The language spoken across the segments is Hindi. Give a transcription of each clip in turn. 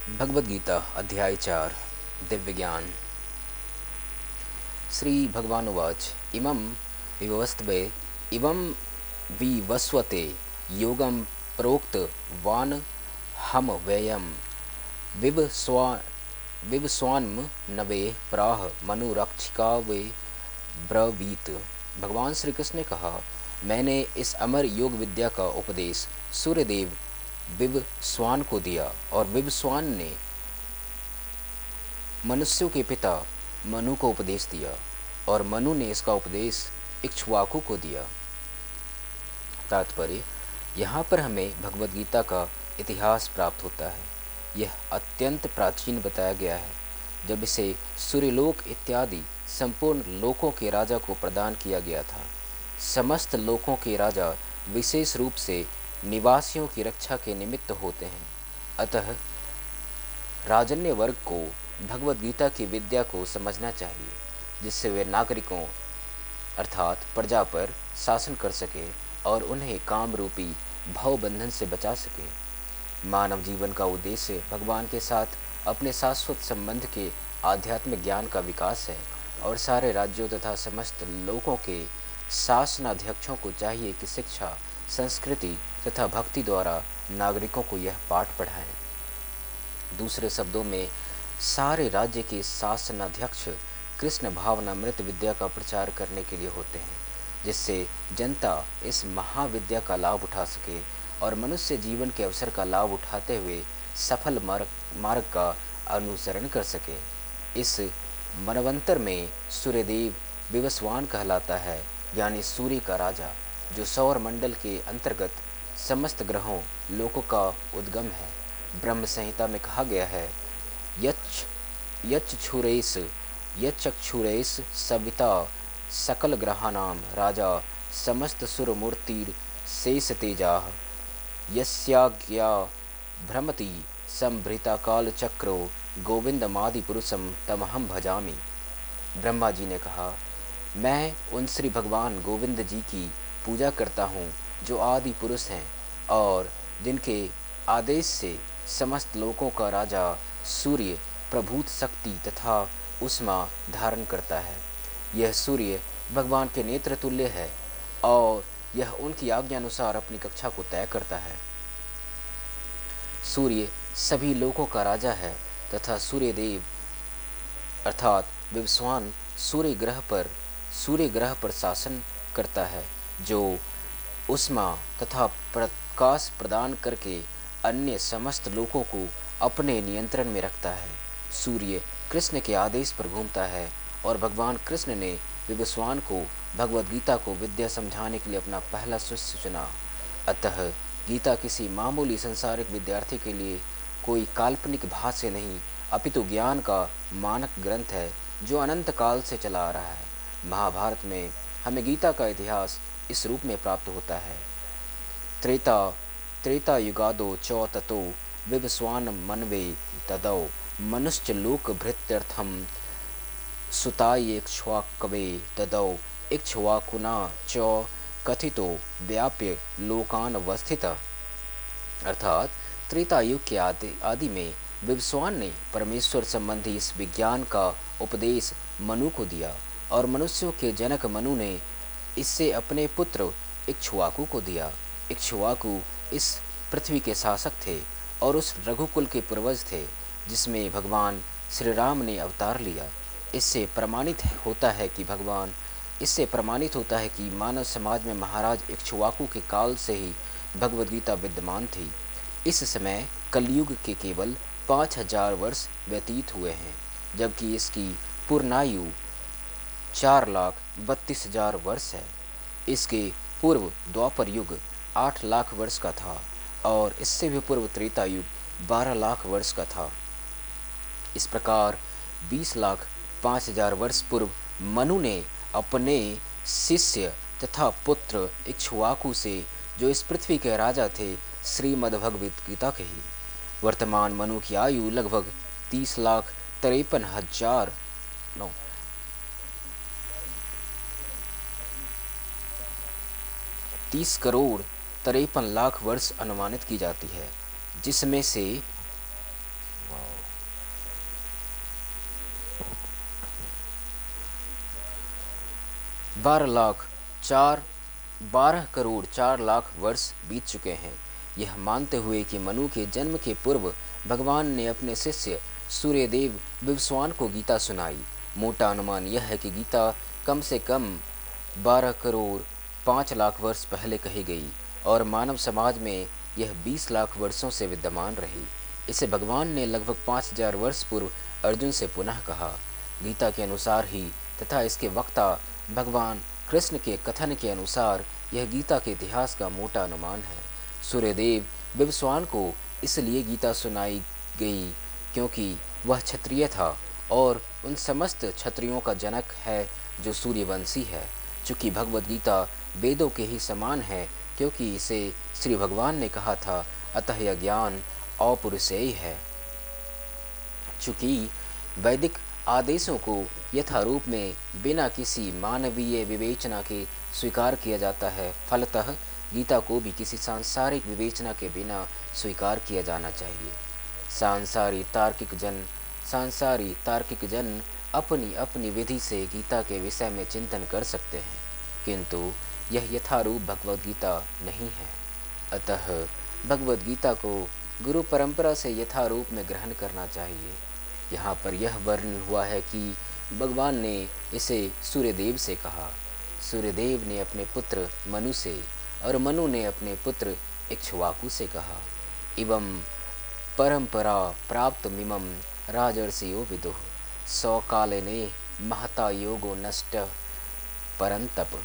भगवद गीता अध्याय 4 दिव्य ज्ञान। श्री भगवानुवाच इमं विवस्त्वे इमं विवस्वते योगं प्रोक्त वान हम व्ययम विवस्वान्म नवे प्राह मनुरक्षिका वे ब्रवीत। भगवान श्री कृष्ण ने कहा, मैंने इस अमर योग विद्या का उपदेश सूर्यदेव विवस्वान को दिया और विवस्वान ने मनुष्यों के पिता मनु को उपदेश दिया और मनु ने इसका उपदेश इक्ष्वाकु को दिया। तात्पर्य, यहाँ पर हमें भगवद गीता का इतिहास प्राप्त होता है। यह अत्यंत प्राचीन बताया गया है, जब इसे सूर्यलोक इत्यादि संपूर्ण लोकों के राजा को प्रदान किया गया था। समस्त लोकों के राजा विशेष रूप से निवासियों की रक्षा के निमित्त होते हैं। अतः राजन्य वर्ग को भगवद गीता की विद्या को समझना चाहिए, जिससे वे नागरिकों अर्थात प्रजा पर शासन कर सके और उन्हें काम रूपी भव बंधन से बचा सके। मानव जीवन का उद्देश्य भगवान के साथ अपने शाश्वत संबंध के आध्यात्मिक ज्ञान का विकास है और सारे राज्यों तथा समस्त लोकों के शासनाध्यक्षों को चाहिए कि शिक्षा, संस्कृति तथा भक्ति द्वारा नागरिकों को यह पाठ पढ़ाएं। दूसरे शब्दों में, सारे राज्य के शासनाध्यक्ष कृष्ण भावनामृत विद्या का प्रचार करने के लिए होते हैं, जिससे जनता इस महाविद्या का लाभ उठा सके और मनुष्य जीवन के अवसर का लाभ उठाते हुए सफल मार्ग का अनुसरण कर सके। इस मनवंतर में सूर्यदेव विवस्वान कहलाता है, यानी सूर्य का राजा, जो सौर मंडल के अंतर्गत समस्त ग्रहों लोकों का उद्गम है। ब्रह्म संहिता में कहा गया है, यच्चक्षुरेश सविता सकल ग्रहाणां राजा समस्त सुरमूर्तिर शेष तेजाः यस्याज्ञया भ्रमति संभृता काल चक्रो गोविंदमादि पुरुषम तमहम भजामि। ब्रह्मा जी ने कहा, मैं उन श्री भगवान गोविंद जी की पूजा करता हूँ, जो आदि पुरुष हैं और जिनके आदेश से समस्त लोकों का राजा सूर्य प्रभूत शक्ति तथा उष्मा धारण करता है। यह सूर्य भगवान के नेत्र तुल्य है और यह उनकी आज्ञा अनुसार अपनी कक्षा को तय करता है। सूर्य सभी लोकों का राजा है तथा सूर्यदेव अर्थात विवस्वान सूर्य ग्रह पर शासन करता है, जो उष्मा तथा प्रकाश प्रदान करके अन्य समस्त लोकों को अपने नियंत्रण में रखता है। सूर्य कृष्ण के आदेश पर घूमता है और भगवान कृष्ण ने विवस्वान को भगवद गीता को विद्या समझाने के लिए अपना पहला शिष्य चुना। अतः गीता किसी मामूली संसारिक विद्यार्थी के लिए कोई काल्पनिक भाष्य नहीं, अपितु ज्ञान का मानक ग्रंथ है, जो अनंत काल से चला आ रहा है। महाभारत में हमें गीता का इतिहास इस रूप में प्राप्त होता है। त्रेता युगादो च ततो विवस्वान मनवे तदौ मनुष्य लोक भृत्यर्थम सुताय इक्ष्वाकवे तदौ इक्ष्वाकुना च कथितो व्याप्य लोकान अवस्थित। अर्थात त्रेता युग के आदि में विवस्वान ने परमेश्वर संबंधी इस विज्ञान का उपदेश मनु को दिया और मनुष्यों के जनक मनु ने इससे अपने पुत्र इक्ष्वाकु को दिया। इक्ष्वाकु इस पृथ्वी के शासक थे और उस रघुकुल के पूर्वज थे, जिसमें भगवान श्री राम ने अवतार लिया। इससे प्रमाणित होता है कि मानव समाज में महाराज इक्ष्वाकु के काल से ही भगवद गीता विद्यमान थी। इस समय कलयुग के केवल 5000 वर्ष व्यतीत हुए हैं, जबकि इसकी पूर्णायु 4,32,000 वर्ष है। इसके पूर्व द्वापर युग 8 लाख वर्ष का था और इससे भी पूर्व त्रेता युग 12 लाख वर्ष का था। इस प्रकार 20,05,000 वर्ष पूर्व मनु ने अपने शिष्य तथा पुत्र इक्ष्वाकु से, जो इस पृथ्वी के राजा थे, श्रीमद्भगवद गीता कही। वर्तमान मनु की आयु लगभग 30 करोड़ 53 लाख वर्ष अनुमानित की जाती है, जिसमें से 12 लाख चार 12 करोड़ 4 लाख वर्ष बीत चुके हैं। यह मानते हुए कि मनु के जन्म के पूर्व भगवान ने अपने शिष्य सूर्यदेव विवस्वान को गीता सुनाई। मोटा अनुमान यह है कि गीता कम से कम 12 करोड़ 5 लाख वर्ष पहले कही गई और मानव समाज में यह 20 लाख वर्षों से विद्यमान रही। इसे भगवान ने लगभग 5000 वर्ष पूर्व अर्जुन से पुनः कहा। गीता के अनुसार ही तथा इसके वक्ता भगवान कृष्ण के कथन के अनुसार यह गीता के इतिहास का मोटा अनुमान है। सूर्यदेव विवस्वान को इसलिए गीता सुनाई गई क्योंकि वह क्षत्रिय था और उन समस्त क्षत्रियों का जनक है जो सूर्यवंशी है। चूँकि भगवद गीता वेदों के ही समान है क्योंकि इसे श्री भगवान ने कहा था, अतः यह ज्ञान अपौरुषेय है। चूँकि वैदिक आदेशों को यथारूप में बिना किसी मानवीय विवेचना के स्वीकार किया जाता है, फलतः गीता को भी किसी सांसारिक विवेचना के बिना स्वीकार किया जाना चाहिए। सांसारी तार्किक जन अपनी अपनी विधि से गीता के विषय में चिंतन कर सकते हैं, किंतु यह यथारूप भगवद गीता नहीं है। अतः भगवद गीता को गुरु परंपरा से यथारूप में ग्रहण करना चाहिए। यहाँ पर यह वर्णन हुआ है कि भगवान ने इसे सूर्यदेव से कहा। सूर्यदेव ने अपने पुत्र मनु से और मनु ने अपने पुत्र इक्ष्वाकु से कहा। एवं परंपरा प्राप्त मिमम राजर्षियो विदुः सौकालिने महता योगो नष्ट परंतप।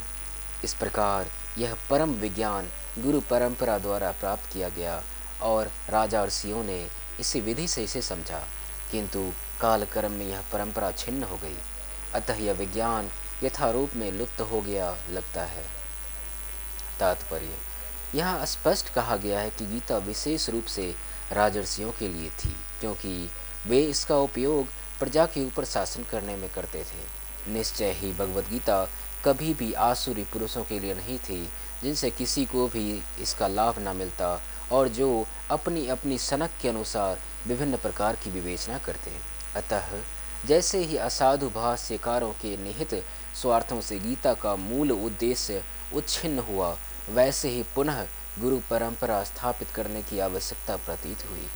इस प्रकार यह परम विज्ञान गुरु परंपरा द्वारा प्राप्त किया गया और राजर्षियों ने इसी विधि से इसे समझा, किंतु कालक्रम में यह परंपरा छिन्न हो गई, अतः यह विज्ञान यथारूप में लुप्त हो गया लगता है। तात्पर्य: यहाँ स्पष्ट कहा गया है कि गीता विशेष रूप से राजर्षियों के लिए थी, क्योंकि वे इसका उपयोग प्रजा के ऊपर शासन करने में करते थे। निश्चय ही भगवद गीता कभी भी आसुरी पुरुषों के लिए नहीं थी, जिनसे किसी को भी इसका लाभ न मिलता और जो अपनी अपनी सनक के अनुसार विभिन्न प्रकार की विवेचना करते। अतः जैसे ही असाधु भाष्यकारों के निहित स्वार्थों से गीता का मूल उद्देश्य उच्छिन्न हुआ, वैसे ही पुनः गुरु परंपरा स्थापित करने की आवश्यकता प्रतीत हुई।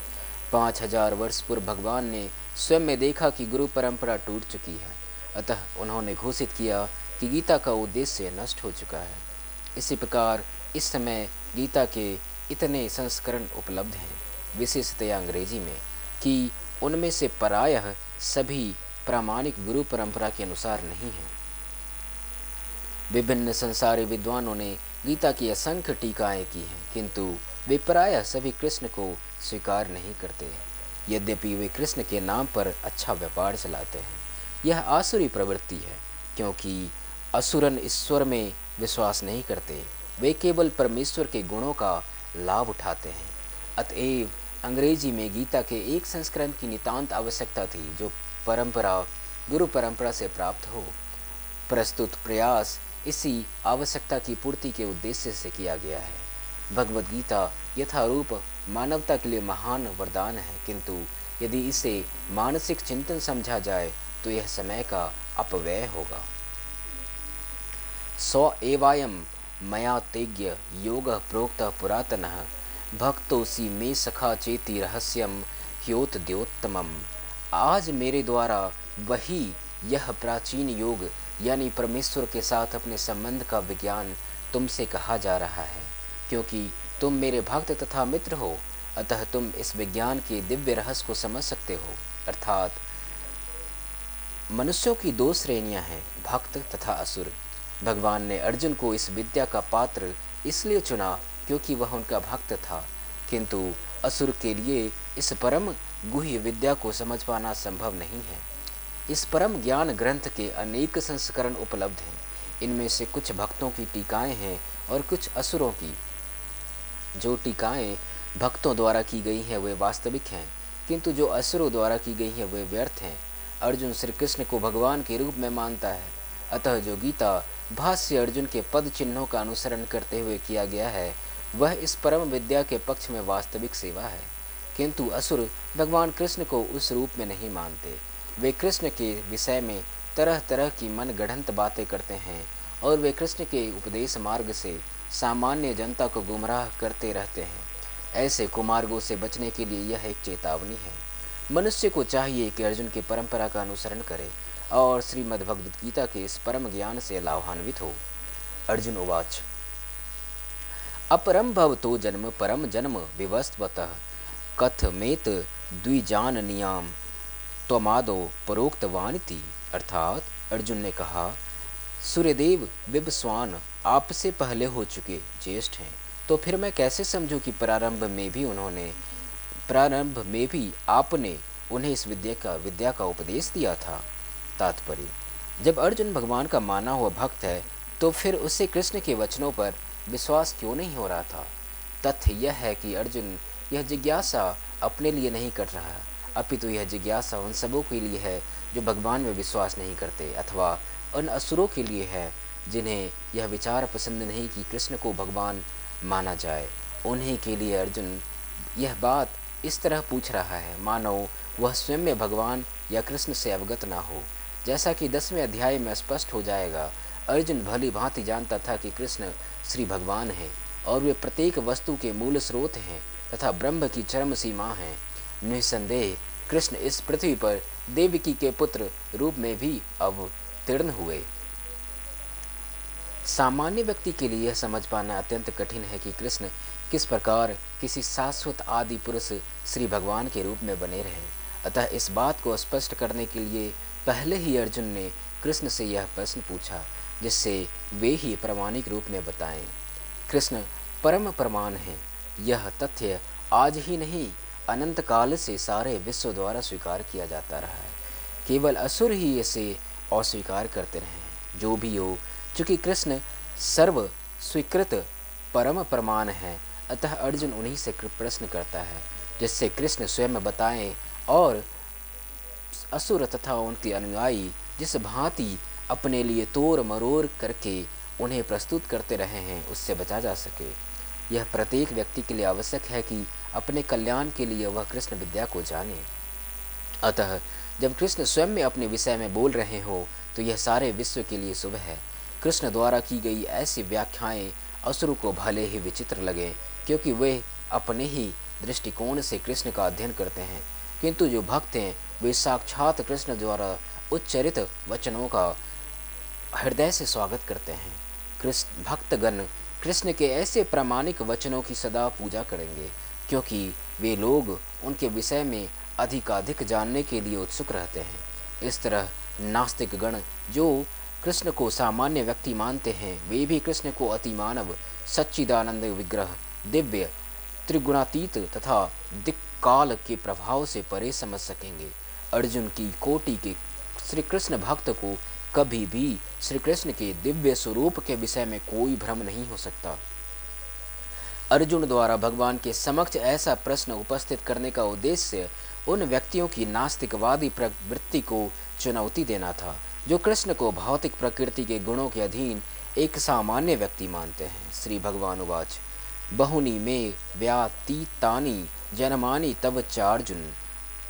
5000 वर्ष पूर्व भगवान ने स्वयं में देखा कि गुरु परंपरा टूट चुकी है, अतः उन्होंने घोषित किया कि गीता का उद्देश्य नष्ट हो चुका है। इसी प्रकार इस समय गीता के इतने संस्करण उपलब्ध हैं, विशेषतया अंग्रेजी में, कि उनमें से प्रायः सभी प्रामाणिक गुरु परंपरा के अनुसार नहीं हैं। विभिन्न संसारी विद्वानों ने गीता की असंख्य टीकाएं की हैं, किंतु वे प्रायः सभी कृष्ण को स्वीकार नहीं करते, यद्यपि वे कृष्ण के नाम पर अच्छा व्यापार चलाते हैं। यह आसुरी प्रवृत्ति है, क्योंकि असुरन ईश्वर में विश्वास नहीं करते, वे केवल परमेश्वर के गुणों का लाभ उठाते हैं। अतएव अंग्रेजी में गीता के एक संस्करण की नितांत आवश्यकता थी, जो गुरु परंपरा से प्राप्त हो। प्रस्तुत प्रयास इसी आवश्यकता की पूर्ति के उद्देश्य से किया गया है। भगवद गीता यथारूप मानवता के लिए महान वरदान है, किंतु यदि इसे मानसिक चिंतन समझा जाए तो यह समय का अपव्यय होगा। सौ एवायम मया तेज्ञ योग प्रोक्त पुरातनः भक्तोसी मे सखा चेति रहस्यम ह्योतद्योत्तमम्। आज मेरे द्वारा वही यह प्राचीन योग यानी परमेश्वर के साथ अपने संबंध का विज्ञान तुमसे कहा जा रहा है, क्योंकि तुम मेरे भक्त तथा मित्र हो, अतः तुम इस विज्ञान के दिव्य रहस्य को समझ सकते हो। अर्थात मनुष्यों की दो श्रेणियां हैं, भक्त तथा असुर। भगवान ने अर्जुन को इस विद्या का पात्र इसलिए चुना क्योंकि वह उनका भक्त था, किंतु असुर के लिए इस परम गुह्य विद्या को समझ पाना संभव नहीं है। इस परम ज्ञान ग्रंथ के अनेक संस्करण उपलब्ध हैं। इनमें से कुछ भक्तों की टीकाएं हैं और कुछ असुरों की। जो टीकाएं भक्तों द्वारा की गई हैं वे वास्तविक हैं, किंतु जो असुरों द्वारा की गई हैं वे व्यर्थ हैं। अर्जुन श्री कृष्ण को भगवान के रूप में मानता है, अतः जो गीता भाष्य अर्जुन के पद चिन्हों का अनुसरण करते हुए किया गया है वह इस परम विद्या के पक्ष में वास्तविक सेवा है। किंतु असुर भगवान कृष्ण को उस रूप में नहीं मानते। वे कृष्ण के विषय में तरह तरह की मन गढ़ंत बातें करते हैं और वे कृष्ण के उपदेश मार्ग से सामान्य जनता को गुमराह करते रहते हैं। ऐसे कुमार्गों से बचने के लिए यह एक चेतावनी है। मनुष्य को चाहिए कि अर्जुन की परंपरा का अनुसरण करे और श्रीमद् भगवद गीता के इस परम ज्ञान से लाभान्वित हो। अर्जुन उवाच अपरम भवतो जन्म परम जन्म विवस्वतः कथमेत द्विजाननीयाम त्वमादो परोक्तवानिति। अर्थात अर्जुन ने कहा, सूर्यदेव विवस्वान आपसे पहले हो चुके ज्येष्ठ हैं, तो फिर मैं कैसे समझूं कि प्रारंभ में भी आपने उन्हें इस विद्या का उपदेश दिया था। तात्पर्य, जब अर्जुन भगवान का माना हुआ भक्त है तो फिर उसे कृष्ण के वचनों पर विश्वास क्यों नहीं हो रहा था। तथ्य यह है कि अर्जुन यह जिज्ञासा अपने लिए नहीं कर रहा, अपितु यह जिज्ञासा उन सबों के लिए है जो भगवान में विश्वास नहीं करते, अथवा उन असुरों के लिए है जिन्हें यह विचार पसंद नहीं कि कृष्ण को भगवान माना जाए। उन्हीं के लिए अर्जुन यह बात इस तरह पूछ रहा है मानो वह स्वयं में भगवान या कृष्ण से अवगत ना हो। जैसा कि 10वें अध्याय में स्पष्ट हो जाएगा, अर्जुन भली भांति जानता था कि कृष्ण श्री भगवान हैं और वे प्रत्येक वस्तु के मूल स्रोत हैं तथा ब्रह्म की चरम सीमा हैं। निसंदेह कृष्ण इस पृथ्वी पर देवकी के पुत्र रूप में भी अवतीर्ण हुए। सामान्य व्यक्ति के लिए यह समझ पाना अत्यंत कठिन है कि कृष्ण किस प्रकार किसी शाश्वत आदि पुरुष श्री भगवान के रूप में बने रहे। अतः इस बात को स्पष्ट करने के लिए पहले ही अर्जुन ने कृष्ण से यह प्रश्न पूछा, जिससे वे ही प्रामाणिक रूप में बताएं। कृष्ण परम प्रमाण है। यह तथ्य आज ही नहीं अनंत काल से सारे विश्व द्वारा स्वीकार किया जाता रहा है। केवल असुर ही इसे अस्वीकार करते रहे हैं। जो भी हो, चूँकि कृष्ण सर्व स्वीकृत परम प्रमाण है, अतः अर्जुन उन्हीं से प्रश्न करता है जिससे कृष्ण स्वयं बताएं और असुर तथा उनके अनुयायी जिस भांति अपने लिए तोड़ मरोड़ करके उन्हें प्रस्तुत करते रहे हैं उससे बचा जा सके। यह प्रत्येक व्यक्ति के लिए आवश्यक है कि अपने कल्याण के लिए वह कृष्ण विद्या को जाने। अतः जब कृष्ण स्वयं में अपने विषय में बोल रहे हो तो यह सारे विश्व के लिए शुभ है। कृष्ण द्वारा की गई ऐसी व्याख्याएं असुरों को भले ही विचित्र लगे, क्योंकि वे अपने ही दृष्टिकोण से कृष्ण का अध्ययन करते हैं, किंतु जो भक्त हैं वे साक्षात कृष्ण द्वारा उच्चरित वचनों का हृदय से स्वागत करते हैं। कृष्ण भक्तगण कृष्ण के ऐसे प्रामाणिक वचनों की सदा पूजा करेंगे, क्योंकि वे लोग उनके विषय में अधिकाधिक जानने के लिए उत्सुक रहते हैं। इस तरह नास्तिक गण जो कृष्ण को सामान्य व्यक्ति मानते हैं, वे भी कृष्ण को अतिमानव सच्चिदानंद विग्रह, दिव्य, त्रिगुणातीत तथा दिक्काल के प्रभाव से परे समझ सकेंगे। अर्जुन की कोटि के श्री कृष्ण भक्त को कभी भी श्री कृष्ण के दिव्य स्वरूप के विषय में कोई भ्रम नहीं हो सकता। अर्जुन द्वारा भगवान के समक्ष ऐसा प्रश्न उपस्थित करने का उद्देश्य उन व्यक्तियों की नास्तिकवादी प्रवृत्ति को चुनौती देना था जो कृष्ण को भौतिक प्रकृति के गुणों के अधीन एक सामान्य व्यक्ति मानते हैं। श्री भगवान उवाच बहुनी में व्यातीतानि जन्मानि तव चार्जुन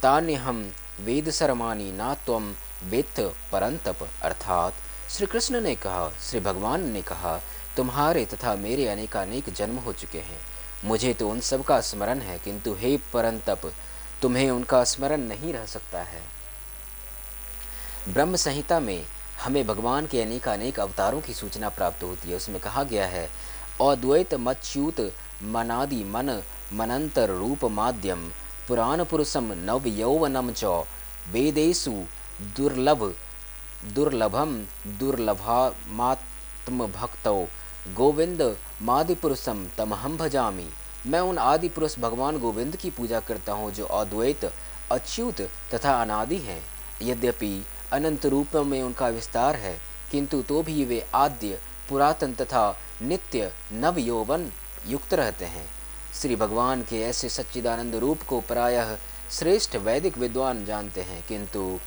तान्यहम वेद सर्मानि ना त्वम वेत्थ परंतप। अर्थात श्री कृष्ण ने कहा, श्री भगवान ने कहा, तुम्हारे तथा मेरे अनेकानेक जन्म हो चुके हैं, मुझे तो उन सब का स्मरण है, किंतु हे परंतप तुम्हें उनका स्मरण नहीं रह सकता है। ब्रह्म संहिता में हमें भगवान के अनेकानेक अवतारों की सूचना प्राप्त होती है। उसमें कहा गया है, अद्वैत मच्युत मनादि मन मनंतर रूप माध्यम पुराण पुरुषम नव यौवनम च वेदेषु दुर्लभम दुर्लभात्म भक्तो गोविंद मादिपुरुषम तमहम भजामि। मैं उन आदि पुरुष भगवान गोविंद की पूजा करता हूँ जो अद्वैत, अच्युत तथा अनादि हैं। यद्यपि अनंत रूपों में उनका विस्तार है, किंतु तो भी वे आद्य, पुरातन तथा नित्य नव यौवन युक्त रहते हैं। श्री भगवान के ऐसे सच्चिदानंद रूप को प्रायः श्रेष्ठ वैदिक विद्वान जानते हैं, किंतु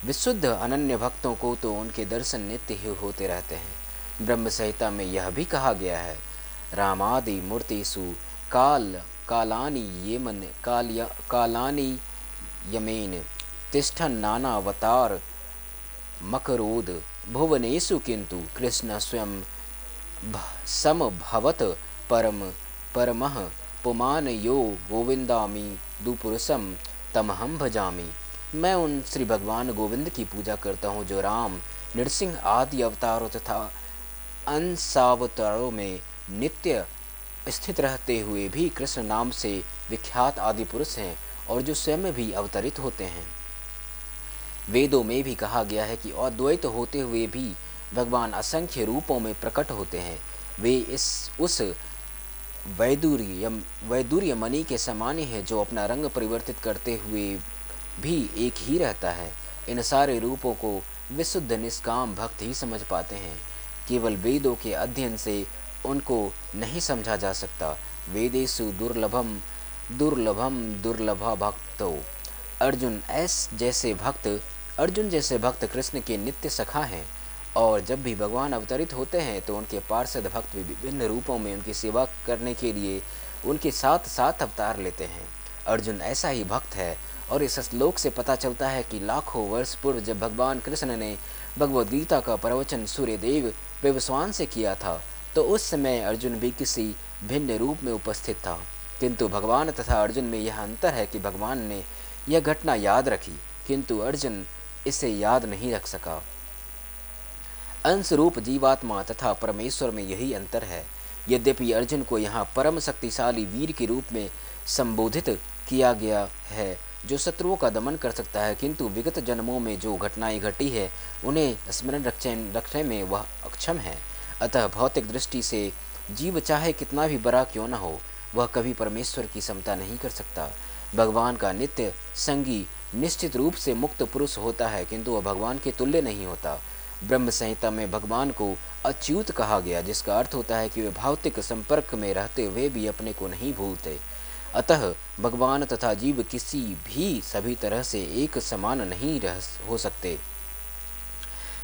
विशुद्ध अनन्य भक्तों को तो उनके दर्शन नित्य ही होते रहते हैं। ब्रह्म संहिता में यह भी कहा गया है, रामादि मूर्तिषु कालानि यमेन तिष्ठन् नानावतार मकरोद भुवनेषु किंतु कृष्ण स्वयं समभवत परम परमः पुमान यो गोविंदामी दुपुरुषम तमहम भजामी। मैं उन श्री भगवान गोविंद की पूजा करता हूँ जो राम, नृसिंह आदि अवतारों तथा अंशावतारों में नित्य स्थित रहते हुए भी कृष्ण नाम से विख्यात आदि पुरुष हैं और जो स्वयं भी अवतरित होते हैं। वेदों में भी कहा गया है कि अद्वैत होते हुए भी भगवान असंख्य रूपों में प्रकट होते हैं। वे उस वैदुर्य मणि के समान है जो अपना रंग परिवर्तित करते हुए भी एक ही रहता है। इन सारे रूपों को विशुद्ध निष्काम भक्त ही समझ पाते हैं। केवल वेदों के अध्ययन से उनको नहीं समझा जा सकता। वेदेषु दुर्लभम दुर्लभम दुर्लभा भक्तो। अर्जुन जैसे भक्त कृष्ण के नित्य सखा हैं और जब भी भगवान अवतरित होते हैं तो उनके पार्षद भक्त भी विभिन्न रूपों में उनकी सेवा करने के लिए उनके साथ साथ अवतार लेते हैं। अर्जुन ऐसा ही भक्त है और इस श्लोक से पता चलता है कि लाखों वर्ष पूर्व जब भगवान कृष्ण ने भगवद गीता का प्रवचन सूर्यदेव विवस्वान से किया था तो उस समय अर्जुन भी किसी भिन्न रूप में उपस्थित था, किंतु भगवान तथा अर्जुन में यह अंतर है कि भगवान ने यह घटना याद रखी किंतु अर्जुन इसे याद नहीं रख सका। अंश रूप जीवात्मा तथा परमेश्वर में यही अंतर है। यद्यपि अर्जुन को यहाँ परम शक्तिशाली वीर के रूप में संबोधित किया गया है जो शत्रुओं का दमन कर सकता है, किंतु विगत जन्मों में जो घटनाएं घटी है उन्हें स्मरण रखने में वह अक्षम है। अतः भौतिक दृष्टि से जीव चाहे कितना भी बड़ा क्यों न हो, वह कभी परमेश्वर की समता नहीं कर सकता। भगवान का नित्य संगी निश्चित रूप से मुक्त पुरुष होता है, किंतु वह भगवान के तुल्य नहीं होता। ब्रह्म संहिता में भगवान को अच्युत कहा गया, जिसका अर्थ होता है कि वे भौतिक संपर्क में रहते हुए भी अपने को नहीं भूलते। अतः भगवान तथा जीव किसी भी सभी तरह से एक समान नहीं हो सकते।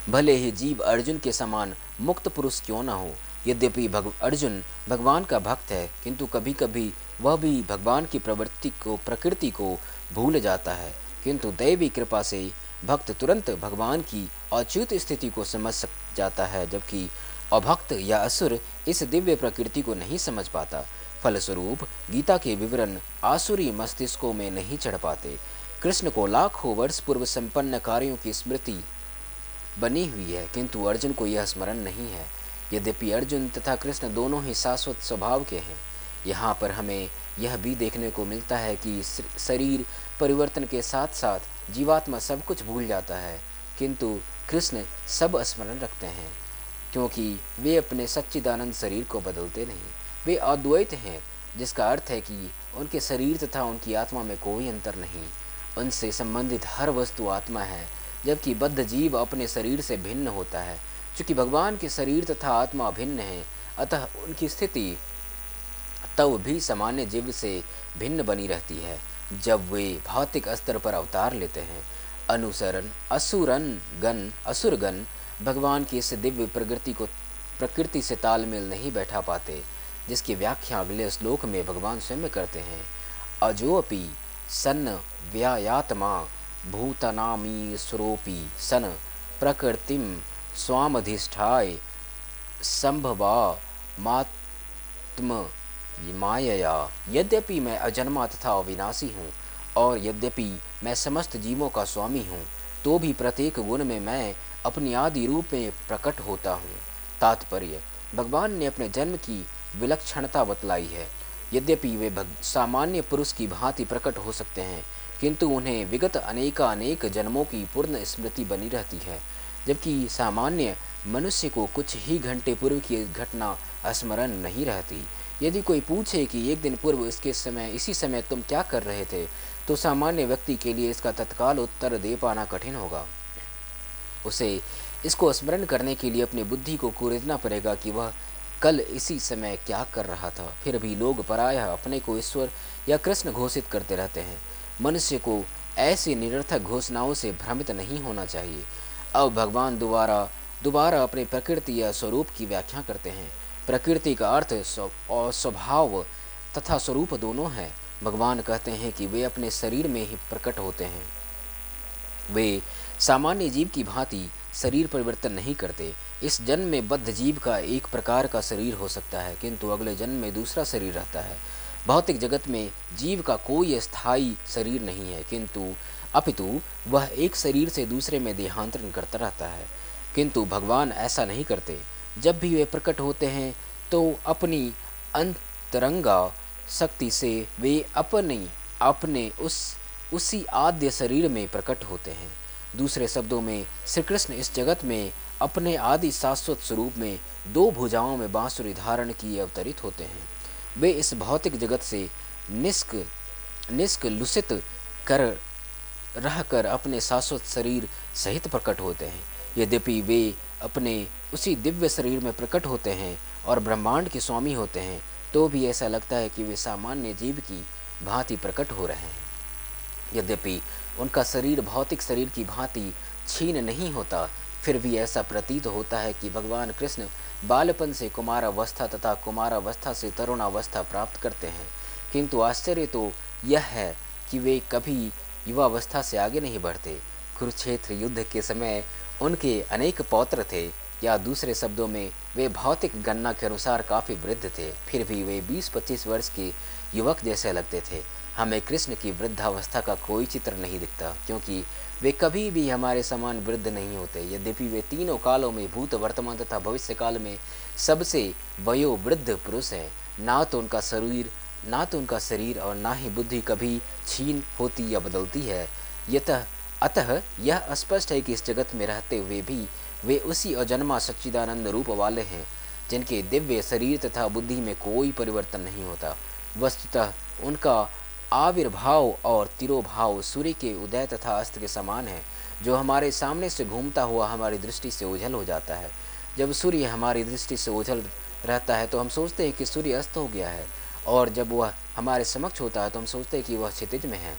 भले ही जीव अर्जुन के समान मुक्त पुरुष क्यों न हो। यद्यपि अर्जुन भगवान का भक्त है, किंतु कभी कभी वह भी भगवान की प्रकृति को भूल जाता है, किंतु दैवी कृपा से भक्त तुरंत भगवान की अच्युत स्थिति को समझ जाता है, जबकि अभक्त या असुर इस दिव्य प्रकृति को नहीं समझ पाता। फलस्वरूप गीता के विवरण आसुरी मस्तिष्कों में नहीं चढ़ पाते। कृष्ण को लाखों वर्ष पूर्व संपन्न कार्यों की स्मृति बनी हुई है, किंतु अर्जुन को यह स्मरण नहीं है। यद्यपि अर्जुन तथा कृष्ण दोनों ही शाश्वत स्वभाव के हैं। यहाँ पर हमें यह भी देखने को मिलता है कि शरीर परिवर्तन के साथ साथ जीवात्मा सब कुछ भूल जाता है, किंतु कृष्ण सब स्मरण रखते हैं, क्योंकि वे अपने सच्चिदानंद शरीर को बदलते नहीं। वे अद्वैत हैं, जिसका अर्थ है कि उनके शरीर तथा उनकी आत्मा में कोई अंतर नहीं। उनसे संबंधित हर वस्तु आत्मा है, जबकि बद्ध जीव अपने शरीर से भिन्न होता है। चूँकि भगवान के शरीर तथा आत्मा भिन्न हैं, अतः उनकी स्थिति तब भी सामान्य जीव से भिन्न बनी रहती है जब वे भौतिक स्तर पर अवतार लेते हैं। असुरगण भगवान की इस दिव्य प्रकृति से तालमेल नहीं बैठा पाते, जिसकी व्याख्या अगले श्लोक में भगवान स्वयं करते हैं। अजोपि सन व्यायात्मा भूतनामी सुरोपी सन प्रकृतिम स्वामधिष्ठाय संभवा मात्म मायया। यद्यपि मैं अजन्मा तथा अविनाशी हूँ और यद्यपि मैं समस्त जीवों का स्वामी हूँ, तो भी प्रत्येक गुण में मैं अपनी आदि रूप में प्रकट होता हूँ। तात्पर्य: भगवान ने अपने जन्म की विलक्षणता बतलाई है। यद्यपि वे सामान्य पुरुष की भांति प्रकट हो सकते हैं, किंतु उन्हें विगत अनेक जन्मों की पूर्ण स्मृति बनी रहती है, जबकि सामान्य मनुष्य को कुछ ही घंटे पूर्व की घटना स्मरण नहीं रहती। यदि कोई पूछे कि एक दिन पूर्व इसी समय तुम क्या कर रहे थे, तो सामान्य व्यक्ति के लिए इसका तत्काल उत्तर दे पाना कठिन होगा। उसे इसको स्मरण करने के लिए अपनी बुद्धि को कुरेदना पड़ेगा कि वह कल इसी समय क्या कर रहा था। फिर भी लोग प्रायः अपने को ईश्वर या कृष्ण घोषित करते रहते हैं। मनुष्य को ऐसी निरर्थक घोषणाओं से भ्रमित नहीं होना चाहिए। अब भगवान दोबारा अपनी प्रकृति या स्वरूप की व्याख्या करते हैं। प्रकृति का अर्थ और स्वभाव तथा स्वरूप दोनों है। भगवान कहते हैं कि वे अपने शरीर में ही प्रकट होते हैं। वे सामान्य जीव की भांति शरीर परिवर्तन नहीं करते। इस जन्म में बद्ध जीव का एक प्रकार का शरीर हो सकता है, किंतु अगले जन्म में दूसरा शरीर रहता है। भौतिक जगत में जीव का कोई स्थायी शरीर नहीं है, किंतु अपितु वह एक शरीर से दूसरे में देहांतरण करता रहता है। किंतु भगवान ऐसा नहीं करते। जब भी वे प्रकट होते हैं तो अपनी अंतरंगा शक्ति से वे अपने उसी आद्य शरीर में प्रकट होते हैं। दूसरे शब्दों में श्री कृष्ण इस जगत में अपने आदि शाश्वत स्वरूप में दो भुजाओं में बांसुरी धारण किए अवतरित होते हैं। वे इस भौतिक जगत से निष्कलुषित कर रहकर अपने शाश्वत शरीर सहित प्रकट होते हैं। यद्यपि वे अपने उसी दिव्य शरीर में प्रकट होते हैं और ब्रह्मांड के स्वामी होते हैं, तो भी ऐसा लगता है कि वे सामान्य जीव की भांति प्रकट हो रहे हैं। यद्यपि उनका शरीर भौतिक शरीर की भांति छीन नहीं होता, फिर भी ऐसा प्रतीत होता है कि भगवान कृष्ण बालपन से कुमारावस्था तथा कुमारावस्था से तरुणावस्था प्राप्त करते हैं। किंतु आश्चर्य तो यह है कि वे कभी युवावस्था से आगे नहीं बढ़ते। कुरुक्षेत्र युद्ध के समय उनके अनेक पौत्र थे, या दूसरे शब्दों में वे भौतिक गणना के अनुसार काफ़ी वृद्ध थे, फिर भी वे 20-25 वर्ष के युवक जैसे लगते थे। हमें कृष्ण की वृद्धावस्था का कोई चित्र नहीं दिखता, क्योंकि वे कभी भी हमारे समान वृद्ध नहीं होते। यद्यपि वे तीनों कालों में भूत, वर्तमान तथा भविष्य काल में सबसे वयोवृद्ध पुरुष हैं। ना तो उनका शरीर और ना ही बुद्धि कभी क्षीण होती या बदलती है। अतः यह स्पष्ट है कि इस जगत में रहते हुए भी वे उसी अजन्मा सच्चिदानंद रूप वाले हैं, जिनके दिव्य शरीर तथा बुद्धि में कोई परिवर्तन नहीं होता। वस्तुतः उनका आविर्भाव और तिरोभाव सूर्य के उदय तथा अस्त के समान है, जो हमारे सामने से घूमता हुआ हमारी दृष्टि से ओझल हो जाता है। जब सूर्य हमारी दृष्टि से ओझल रहता है तो हम सोचते हैं कि सूर्य अस्त हो गया है, और जब वह हमारे समक्ष होता है तो हम सोचते हैं कि वह क्षितिज में है।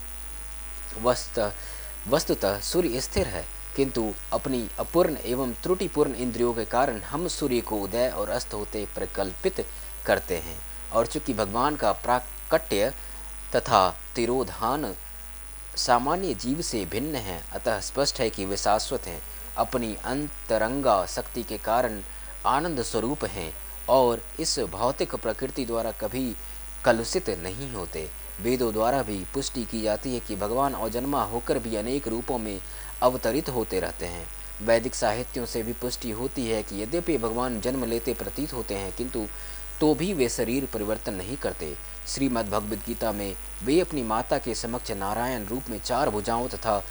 वस्तुतः सूर्य स्थिर है, किंतु अपनी अपूर्ण एवं त्रुटिपूर्ण इंद्रियों के कारण हम सूर्य को उदय और अस्त होते प्रकल्पित करते हैं। और चूंकि भगवान का प्राकट्य तथा तिरोधान सामान्य जीव से भिन्न है, अतः स्पष्ट है कि वे शाश्वत हैं, अपनी अंतरंगा शक्ति के कारण आनंद स्वरूप हैं और इस भौतिक प्रकृति द्वारा कभी कलुषित नहीं होते। वेदों द्वारा भी पुष्टि की जाती है कि भगवान अजन्मा होकर भी अनेक रूपों में अवतरित होते रहते हैं। वैदिक साहित्यों से भी पुष्टि होती है कि यद्यपि भगवान जन्म लेते प्रतीत होते हैं, किंतु तो भी वे शरीर परिवर्तन नहीं करते। श्रीमद् भगवद गीता में वे अपनी माता के समक्ष नारायण रूप में 4 भुजाओं तथा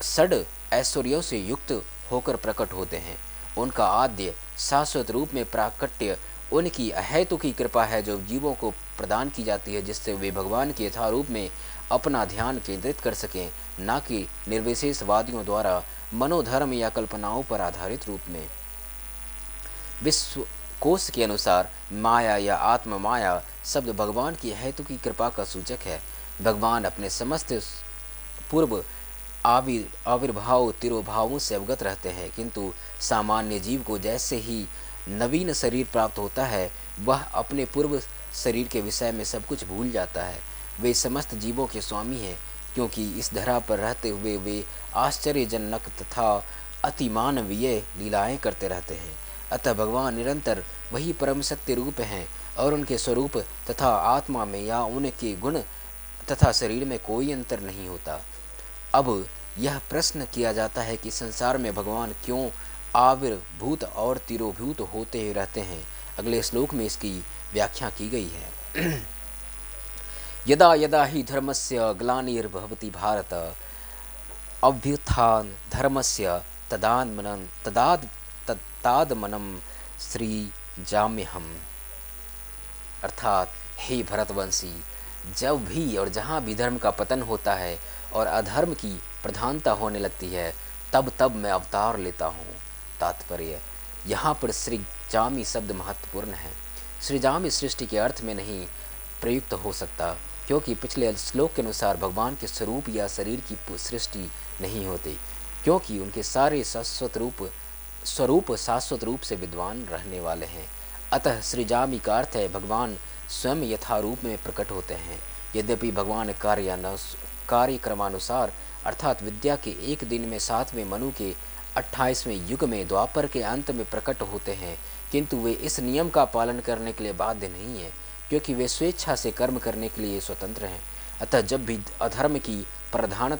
6 ऐश्वर्यों से युक्त होकर प्रकट होते हैं। उनका आद्य शाश्वत रूप में प्राकट्य उनकी अहेतुकी कृपा है, जो जीवों को प्रदान की जाती है, जिससे वे भगवान के यथारूप में अपना ध्यान केंद्रित कर सकें, न कि निर्विशेषवादियों द्वारा मनोधर्म या कल्पनाओं पर आधारित रूप में। विश्व कोश के अनुसार माया या आत्म माया शब्द भगवान की हेतु की कृपा का सूचक है। भगवान अपने समस्त पूर्व आविर्भाव तिरोभावों से अवगत रहते हैं, किंतु सामान्य जीव को जैसे ही नवीन शरीर प्राप्त होता है, वह अपने पूर्व शरीर के विषय में सब कुछ भूल जाता है। वे समस्त जीवों के स्वामी हैं, क्योंकि इस धरा पर रहते हुए वे आश्चर्यजनक तथा अतिमानवीय लीलाएं करते रहते हैं। अतः भगवान निरंतर वही परम सत्य रूप हैं और उनके स्वरूप तथा आत्मा में या उनके गुण तथा शरीर में कोई अंतर नहीं होता। अब यह प्रश्न किया जाता है कि संसार में भगवान क्यों आविर्भूत और तिरोभूत होते रहते हैं। अगले श्लोक में इसकी व्याख्या की गई है। यदा यदा ही धर्मस्य ग्लानिर्भवति भारत अभ्युत्थान धर्मस्य तदात्मनम सृजाम्यहम्। अर्थात हे भरतवंशी, जब भी और जहाँ भी धर्म का पतन होता है और अधर्म की प्रधानता होने लगती है, तब तब मैं अवतार लेता हूँ। तात्पर्य, यहाँ पर सृजामि शब्द महत्वपूर्ण है। सृजामि सृष्टि के अर्थ में नहीं प्रयुक्त हो सकता, क्योंकि पिछले श्लोक के अनुसार भगवान के स्वरूप या शरीर की सृष्टि नहीं होती, क्योंकि उनके सारे स्वरूप शाश्वत रूप से विद्वान रहने वाले हैं। अतः सृजामि का अर्थ है भगवान स्वयं यथारूप में प्रकट होते हैं। यद्यपि भगवान कार्यक्रमानुसार अर्थात विद्या के एक दिन में 7वें मनु के 28वें युग में द्वापर के अंत में प्रकट होते हैं, किंतु वे इस नियम का पालन करने के लिए बाध्य नहीं है, क्योंकि वे स्वेच्छा से कर्म करने के लिए स्वतंत्र हैं। अतः जब भी अधर्म की प्रधान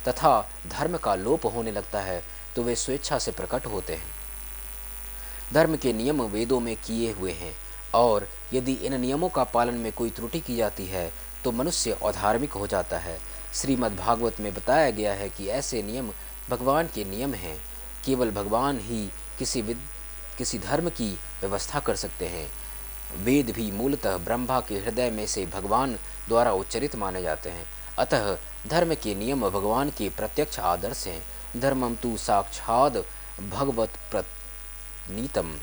तथा धर्म का लोप होने लगता है, तो वे स्वेच्छा से प्रकट होते हैं। धर्म के नियम वेदों में किए हुए हैं, और यदि इन नियमों का पालन में कोई त्रुटि की जाती है तो मनुष्य अधार्मिक हो जाता है। श्रीमद् भागवत में बताया गया है कि ऐसे नियम भगवान के नियम हैं। केवल भगवान ही किसी धर्म की व्यवस्था कर सकते हैं। वेद भी मूलतः ब्रह्मा के हृदय में से भगवान द्वारा उच्चरित माने जाते हैं। अतः धर्म के नियम भगवान के प्रत्यक्ष आदर्श हैं। धर्मम तु साक्षाद भगवत नीतम।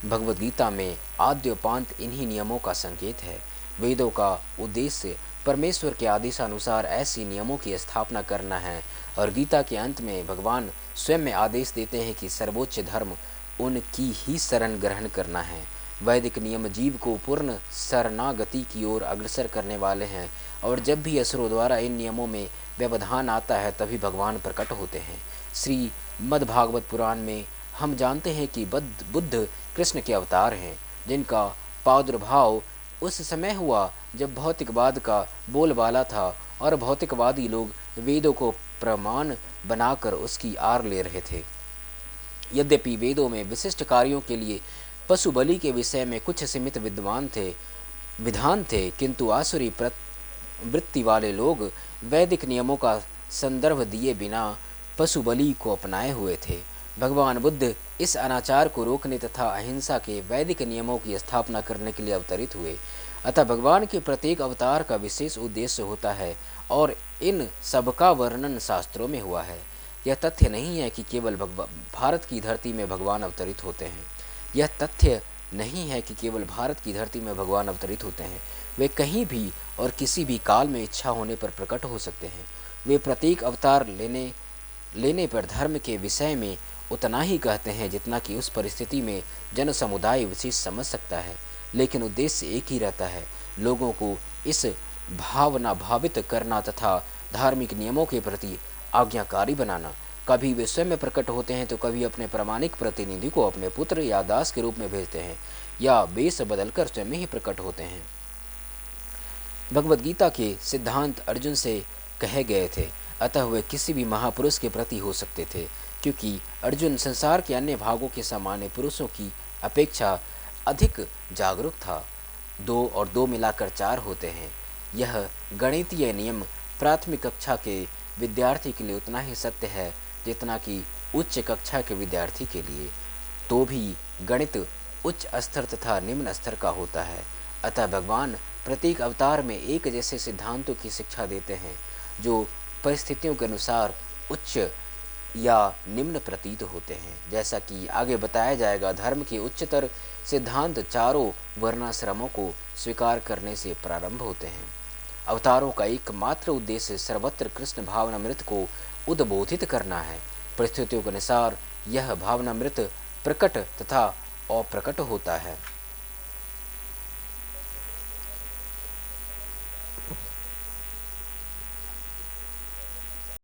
भगवद गीता में आद्योपांत इन्हीं नियमों का संकेत है। वेदों का उद्देश्य परमेश्वर के आदेशानुसार ऐसी नियमों की स्थापना करना है, और गीता के अंत में भगवान स्वयं में आदेश देते हैं कि सर्वोच्च धर्म उनकी ही शरण ग्रहण करना है। वैदिक नियम जीव को पूर्ण शरणागति की ओर अग्रसर करने वाले हैं, और जब भी असुरों द्वारा इन नियमों में व्यवधान आता है तभी भगवान प्रकट होते हैं। श्री मद्भागवत पुराण में हम जानते हैं कि बुद्ध कृष्ण के अवतार हैं, जिनका प्रादुर्भाव उस समय हुआ जब भौतिकवाद का बोलबाला था और भौतिकवादी लोग वेदों को प्रमाण बनाकर उसकी आड़ ले रहे थे। यद्यपि वेदों में विशिष्ट कार्यों के लिए पशु बलि के विषय में कुछ सीमित विधान थे, किंतु आसुरी वृत्ति वाले लोग वैदिक नियमों का संदर्भ दिए बिना पशु बलि को अपनाए हुए थे। भगवान बुद्ध इस अनाचार को रोकने तथा अहिंसा के वैदिक नियमों की स्थापना करने के लिए अवतरित हुए। अतः भगवान के प्रत्येक अवतार का विशेष उद्देश्य होता है, और इन सबका वर्णन शास्त्रों में हुआ है। यह तथ्य नहीं है कि केवल भारत की धरती में भगवान अवतरित होते हैं। यह तथ्य नहीं है कि केवल भारत की धरती में भगवान अवतरित होते हैं। वे कहीं भी और किसी भी काल में इच्छा होने पर प्रकट हो सकते हैं। वे प्रत्येक अवतार लेने पर धर्म के विषय में उतना ही कहते हैं जितना कि उस परिस्थिति में जन समुदाय विशेष समझ सकता है, लेकिन उद्देश्य एक ही रहता है, लोगों को इस भावना भावित करना तथा धार्मिक नियमों के प्रति आज्ञाकारी बनाना। कभी वे स्वयं प्रकट होते हैं तो कभी अपने प्रामाणिक प्रतिनिधि को अपने पुत्र या दास के रूप में भेजते हैं, या वेश बदलकर स्वयं ही प्रकट होते हैं। भगवद गीता के सिद्धांत अर्जुन से कहे गए थे, अतः वे किसी भी महापुरुष के प्रति हो सकते थे, क्योंकि अर्जुन संसार के अन्य भागों के सामान्य पुरुषों की अपेक्षा अधिक जागरूक था। 2 और 2 मिलाकर 4 होते हैं। यह गणितीय नियम प्राथमिक कक्षा के विद्यार्थी के लिए उतना ही सत्य है जितना कि उच्च कक्षा के विद्यार्थी के लिए। तो भी गणित उच्च स्तर तथा निम्न स्तर का होता है। अतः भगवान प्रत्येक अवतार में एक जैसे सिद्धांतों की शिक्षा देते हैं, जो परिस्थितियों के अनुसार उच्च या निम्न प्रतीत होते हैं। जैसा कि आगे बताया जाएगा, धर्म के उच्चतर सिद्धांत चारों वर्णाश्रमों को स्वीकार करने से प्रारंभ होते हैं। अवतारों का एकमात्र उद्देश्य सर्वत्र कृष्ण भावनामृत को उद्बोधित करना है। परिस्थितियों के अनुसार यह भावनामृत प्रकट तथा अप्रकट होता है।